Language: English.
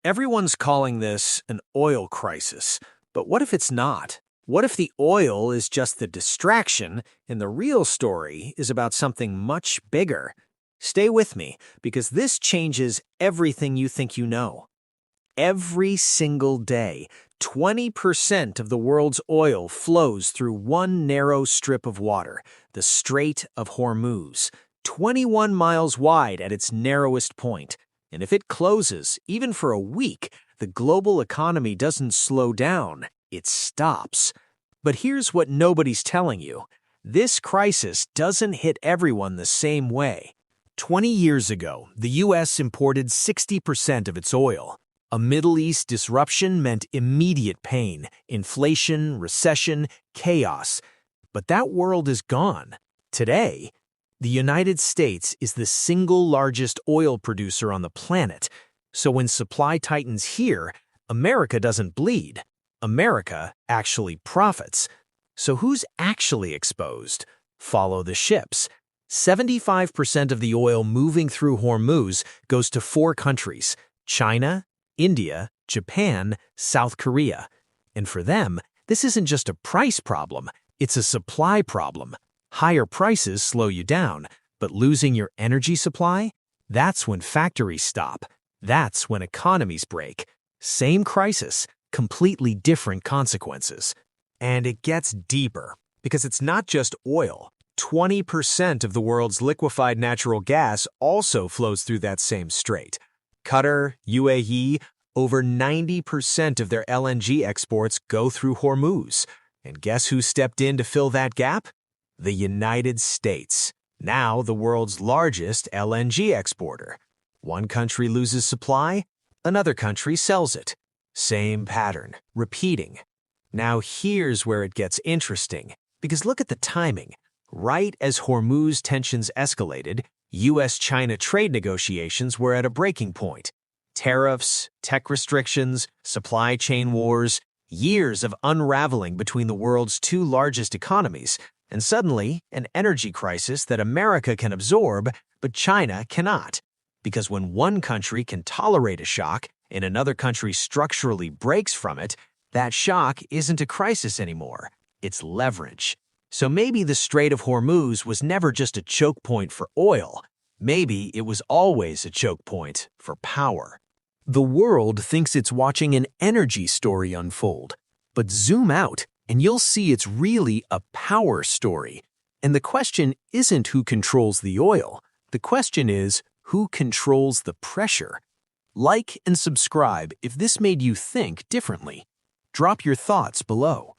Everyone's calling this an oil crisis, but what if it's not? What if the oil is just the distraction and the real story is about something much bigger? Stay with me, because this changes everything you think you know. Every single day, 20% of the world's oil flows through one narrow strip of water, the Strait of Hormuz, 21 miles wide at its narrowest point. And if it closes, even for a week, the global economy doesn't slow down, it stops. But here's what nobody's telling you. This crisis doesn't hit everyone the same way. 20 years ago, the U.S. imported 60% of its oil. A Middle East disruption meant immediate pain, inflation, recession, chaos. But that world is gone. Today, the United States is the single largest oil producer on the planet. So when supply tightens here, America doesn't bleed. America actually profits. So who's actually exposed? Follow the ships. 75% of the oil moving through Hormuz goes to 4 countries: China, India, Japan, South Korea. And for them, this isn't just a price problem, it's a supply problem. Higher prices slow you down, but losing your energy supply? That's when factories stop. That's when economies break. Same crisis, completely different consequences. And it gets deeper, because it's not just oil. 20% of the world's liquefied natural gas also flows through that same strait. Qatar, UAE, over 90% of their LNG exports go through Hormuz. And guess who stepped in to fill that gap? The United States, now the world's largest LNG exporter. One country loses supply, another country sells it. Same pattern, repeating. Now here's where it gets interesting, because look at the timing. Right as Hormuz tensions escalated, U.S.-China trade negotiations were at a breaking point. Tariffs, tech restrictions, supply chain wars, years of unraveling between the world's 2 largest economies, and suddenly an energy crisis that America can absorb, but China cannot. Because when one country can tolerate a shock and another country structurally breaks from it, that shock isn't a crisis anymore. It's leverage. So maybe the Strait of Hormuz was never just a choke point for oil. Maybe it was always a choke point for power. The world thinks it's watching an energy story unfold. But zoom out, and you'll see it's really a power story. And the question isn't who controls the oil. The question is, who controls the pressure? Like and subscribe if this made you think differently. Drop your thoughts below.